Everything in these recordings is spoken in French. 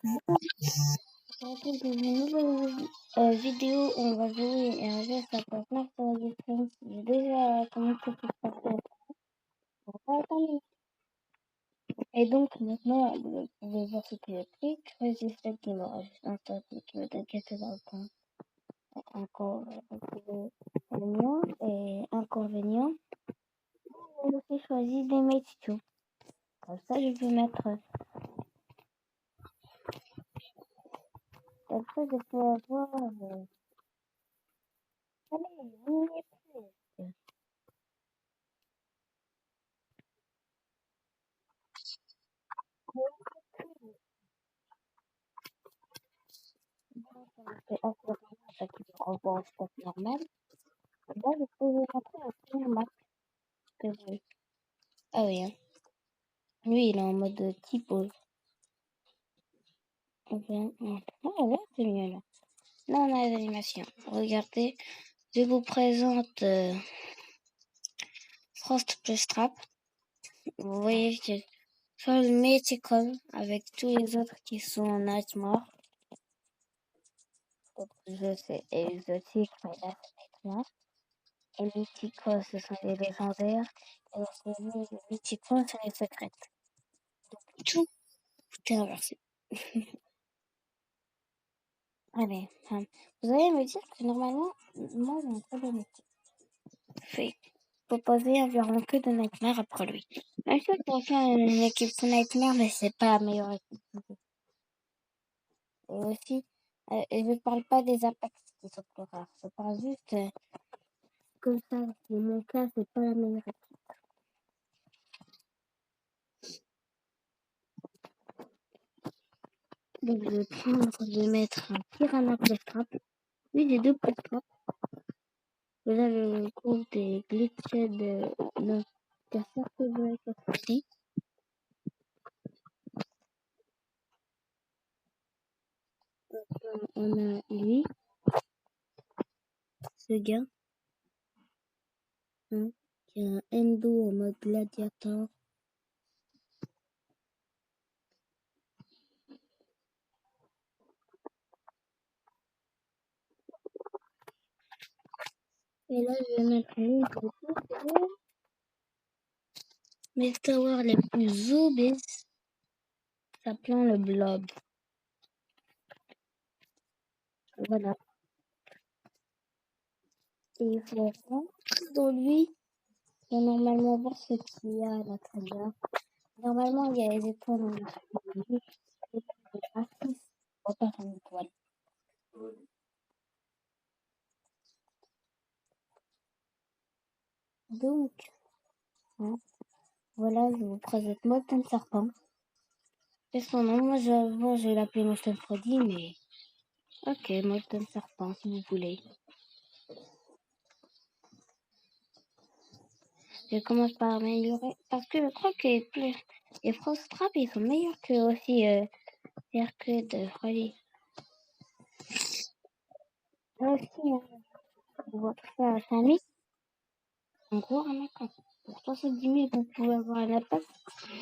Dans une nouvelle vidéo, on va jouer à un jeu qui s'appelle Clash Royale Friends. J'ai déjà commencé pour passer on va pas attendre. Et donc maintenant, vous pouvez voir ce qu'il a pris. Choisissez celle qui m'aura juste un stop qui va t'inquiéter dans le coin. Encore inconvénient et inconvénient. J'ai aussi choisi des mates too. Comme ça, je peux mettre. Comme ça, je peux avoir. Allez, vous y êtes presque. C'est assez ça qui me renvoie au stop normal. Là, je peux vous montrer un premier match que j'ai. Ah oui, hein. Lui, il est en mode typo. Enfin, ah, là, c'est mieux, là. Là, on a les animations. Regardez, je vous présente Frost plus Trap. Vous voyez que sur le Mythical avec tous les autres qui sont en Nightmare. D'autres jeux, c'est exotique, mais là, c'est Nightmare. Et Mythical, ce sont les légendaires. Et les Mythical, c'est les secrètes. Donc, tout est inversé. Allez, vous allez me dire que normalement, moi, j'ai un très bon métier. Fait proposer environ que de Nightmare après lui. Même chose pour faire une équipe pour Nightmare, mais c'est pas la meilleure équipe. Et aussi, je parle pas des Apex qui sont plus rares. Je parle juste comme ça. Dans mon cas, c'est pas la meilleure équipe. Donc, je vais prendre de mettre un Piranha plus Trap. Oui, j'ai deux plus Trap. Vous avez le groupe des Glitched non, Casseur que vous avez fait. On a lui, ce gars, hein, qui a un Endo en mode gladiator. Et là, je vais mettre lui mes towers les plus obèses, s'appelant le blob. Voilà. Et il faut rentrer dans lui et normalement voir ce qu'il y a à l'intérieur. Normalement, il y a les étoiles dans le et on va faire une étoile. Donc, hein, voilà, je vous présente Molten Serpent. Et son nom, moi, je vais l'appeler Molten Freddy, mais ok, Molten Serpent, si vous voulez. Je commence par améliorer, parce que je crois que les Frost Trap, ils sont meilleurs que aussi que de Freddy. Aussi, votre frère Samy, en gros, un account. Pour 70 000, vous pouvez avoir un appel.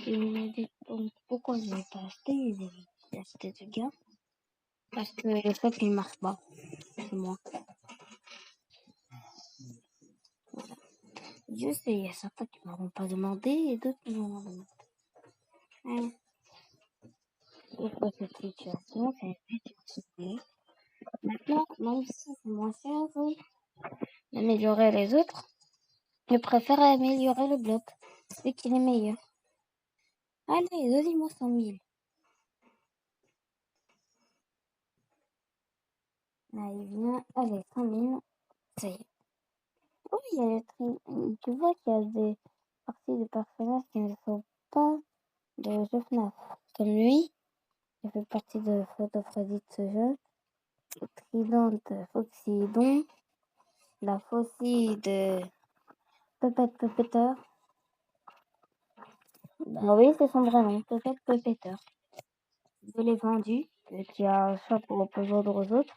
Et il m'a dit, donc, pourquoi je ne l'ai pas acheté? J'ai acheté ce gars. Parce que le shop, il marche pas. C'est moi. Je sais, il y a certains qui ne m'auront pas demandé et d'autres qui m'en ont demandé. Hein. Pourquoi cette situation? C'est une situation. Maintenant, même si c'est moins cher, d'améliorer les autres, je préfère améliorer le bloc, vu qu'il est meilleur. Allez, donnez-moi 100 000. Là, il vient. Allez, 100 000. Ça y est. Oui, tu vois qu'il y a des parties de personnages qui ne sont pas de jeu FNAF. Comme lui, il fait partie de Photo Freddy de ce jeu. Le Trident de Foxydon. La faucille de Puppet Puppeter. Bah oui, c'est son vrai nom, Puppet Puppeter. Je l'ai vendu, qui a un shop pour vendre aux autres.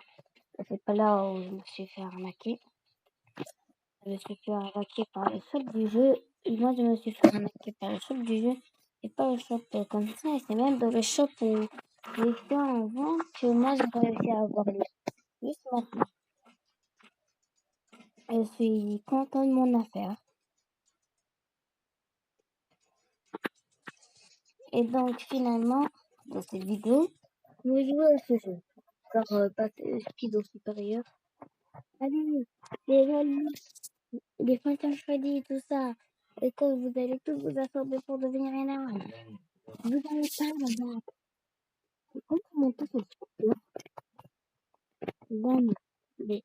C'est pas là où je me suis fait arnaquer. Je me suis fait arnaquer par le shop du jeu. Et moi, je me suis fait arnaquer par le shop du jeu et pas le shop comme ça. Et c'est même dans le shop où J'ai fait en vente que moi j'ai réussi à avoir les juste maintenant. Je suis contente de mon affaire. Et donc finalement, dans cette vidéo, je vais jouer à ce jeu. Genre passer Speed supérieur. Allez, les Fantasmes Freddy et tout ça. Et que vous allez tous vous assembler pour devenir énorme. Vous allez pas là-bas. Comment tout se fait? Dans les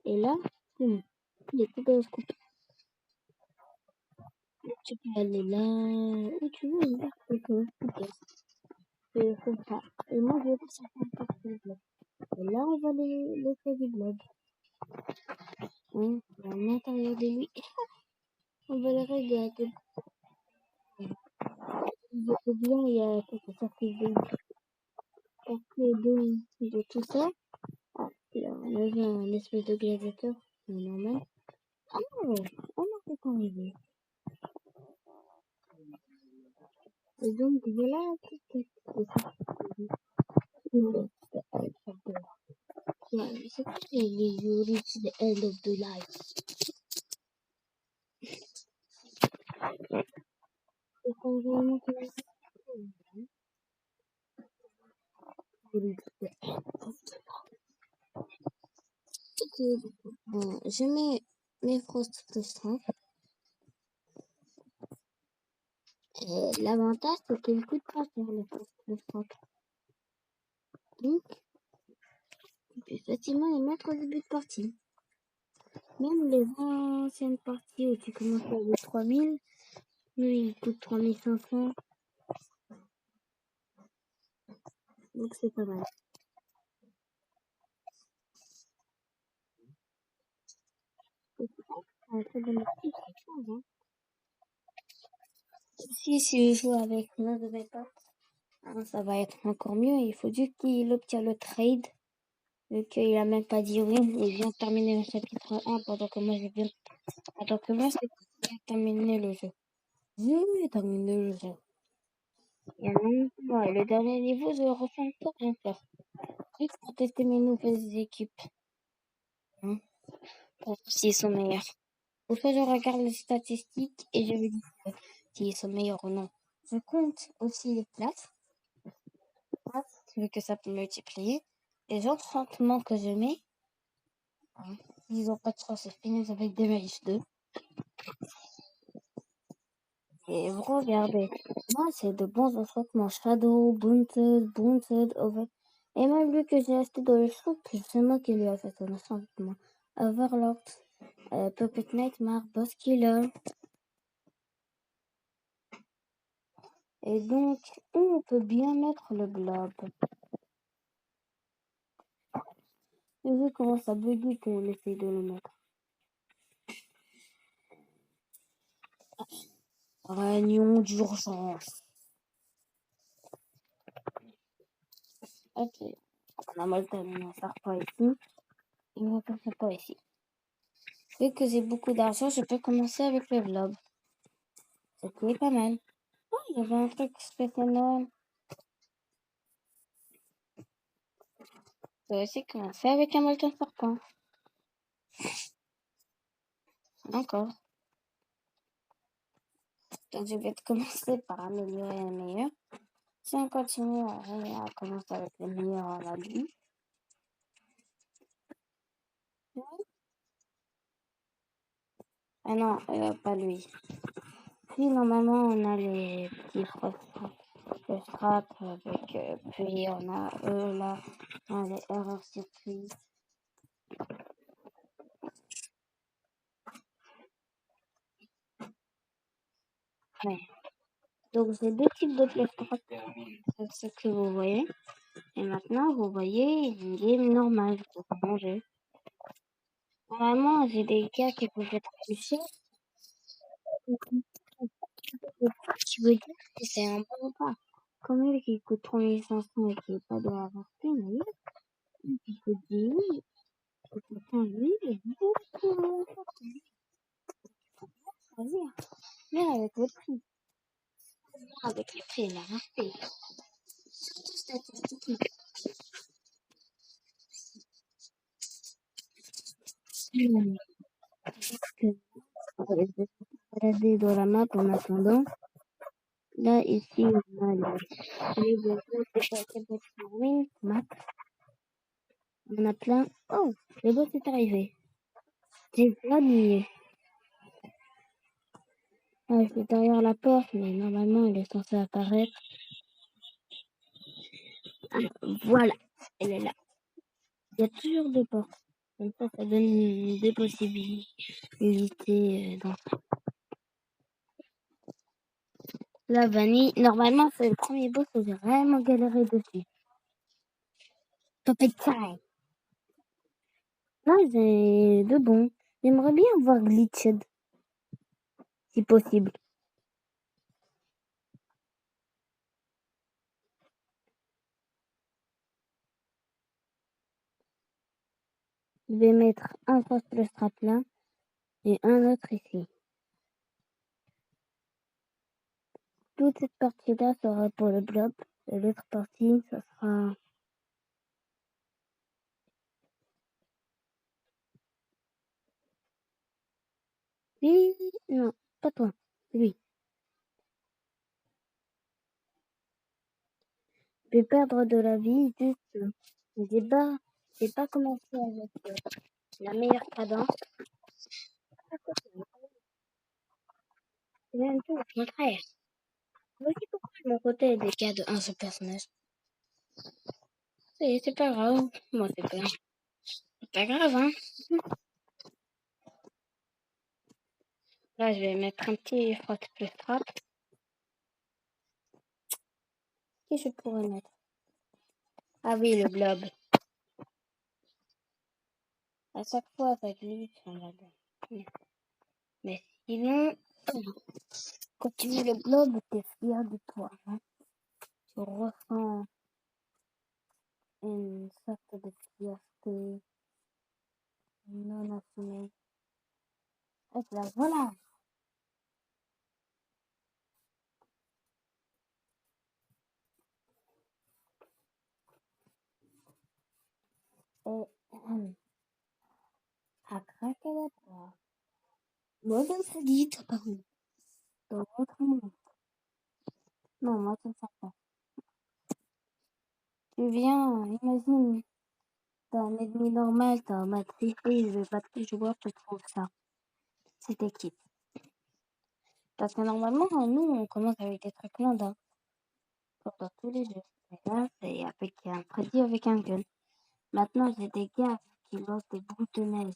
et là, c'est bon. Il est tout dans ce couple. Tu peux aller là, où tu veux, n'importe quoi. C'est comme ça. Et moi, je vais faire ça partie du blog. Et là, on va les faire du blog. Hein, à l'intérieur de lui, on va le regarder. C'est bien, il y a quelque chose de tout ça. Ah, là, on a vu un espèce de gladiateur, c'est normal. Ah non, on a fait arriver. Et donc, voilà, c'est ça. Yeah, c'est quoi you reach the end of the life? C'est quand vraiment que you reach the end of the life. Bon, je mets mes Frost plus 30. Et l'avantage, c'est qu'il coûte pas cher, les Frost plus 30. Donc, tu peux facilement les mettre au début de partie. Même les anciennes parties où tu commences avec 3000, lui, il coûte 3500. Donc, c'est pas mal. Ça donne plus quelque chose, hein. Si je joue avec l'un de mes potes, ça va être encore mieux. Il faut juste qu'il obtient le trade. Vu qu'il a même pas dit oui, il vient de terminer le chapitre 1 pendant que moi c'est bien terminé le jeu. J'ai terminé le jeu. Il y a longtemps. Et le dernier niveau, je le refais encore et encore. Juste pour tester mes nouvelles équipes. Hein, pour voir s'ils sont meilleurs. Ou soit je regarde les statistiques et je me dis s'ils sont meilleurs ou non. Je compte aussi les classes. Vu que ça peut multiplier. Les enchantements que je mets, hein, ils ont pas de chance, c'est fini avec des maïs 2. Et vous regardez, moi c'est de bons enchantements Shadow, Bounted, Over. Et même lui que j'ai acheté dans le shop, c'est moi qui lui a fait son enchantement. Overlord, Puppet Nightmare, Boss Killer. Et donc, on peut bien mettre le globe. Et vu comment ça buggy quand on essaie de le mettre. Réunion d'urgence. Ok. On a mal terminé, on sort pas ici. Et on va faire pas ici. Vu que j'ai beaucoup d'argent, je peux commencer avec le globe. C'était pas mal. Oh, il y avait un truc spécial Noël. Je vais aussi commencer avec un molten serpent. Encore. Donc je vais commencer par améliorer le meilleur. Si on continue à commencer avec le meilleur en la vie. Ah non, pas lui. Puis normalement on a les petits le strap avec puis on a eux là, on a les erreurs circuits. Ouais. Donc j'ai deux types de strap, c'est ce que vous voyez. Et maintenant vous voyez une game normale pour manger. Normalement j'ai des gars qui peuvent être plus chers. Tu veux dire que c'est un bon repas. Comme lui qui coûte 3500 et qui n'est pas de la rareté, mais il coûte 10 000, il coûte 15 000 et beaucoup choisir. Viens avec le prix. avec les prix, il a raté. Surtout statistiquement. Je vais regarder dans la map en attendant. Là, ici, on a les win map. On a plein. Oh, le boss est arrivé. J'ai pas nié. Ah, je suis derrière la porte, mais normalement, il est censé apparaître. Ah, voilà, elle est là. Il y a toujours deux portes. Comme ça donne des possibilités d'entrer. La vanille, normalement, c'est le premier boss où j'ai vraiment galéré dessus. Top time. Là, j'ai de bon. J'aimerais bien voir Glitched, si possible. Je vais mettre un face le strap là et un autre ici. Toute cette partie-là sera pour le blob et l'autre partie, ça sera... Oui, non, pas toi, lui. Je vais perdre de la vie juste. J'ai pas commencé avec la meilleure cadence. C'est même tout au contraire. Voici pourquoi de mon côté des cas de un seul personnage. C'est pas grave. Moi, c'est pas grave, hein. Là, je vais mettre un petit frotte plus strap. Qui je pourrais mettre? Ah oui, le blob. À chaque fois, ça glitch. Mais sinon, quand tu mets le blob, t'es fier de toi. Hein. Tu ressens une sorte de fierté non assumée. Et là, voilà. Et à craquer la porte. Moi, comme ça dit, par contre. Dans votre monde. Non, moi, ça ne sert pas. Tu viens, imagine, t'as un ennemi normal, t'as un matrice, je vais battre les joueurs, tu trouves ça. Cette équipe. Parce que normalement, nous, on commence avec des trucs lambda. Comme dans tous les jeux. Mais là, c'est avec un prédit avec un gun. Maintenant, j'ai des gars qui lancent des boules de neige.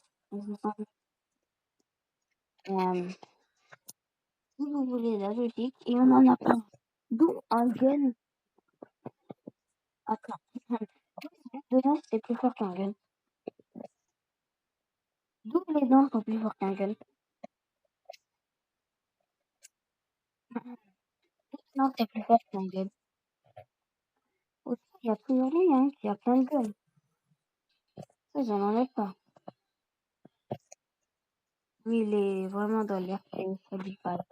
Si vous voulez la logique, et on en a plein. D'où un gun. Attends. De neige, c'est plus fort qu'un gun. D'où les dents sont plus forts qu'un gun. Non, c'est plus fort qu'un gun. Aussi, il y a toujours lui, hein, qui a plein de guns. Ça, j'en enlève pas. Lui, il est vraiment dans l'air et ça lui parle.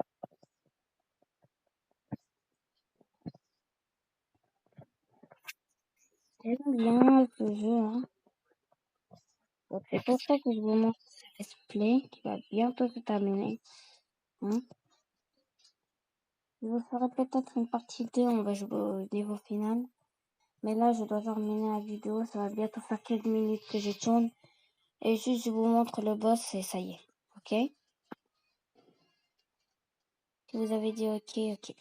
J'aime bien ce jeu, hein. Donc, c'est pour ça que je vous montre ce let's play qui va bientôt se terminer. Hein. Je vous ferai peut-être une partie 2, on va jouer au niveau final. Mais là, je dois terminer la vidéo, ça va bientôt faire quelques minutes que je tourne. Et juste, je vous montre le boss et ça y est. Ok? Si vous avez dit ok, ok.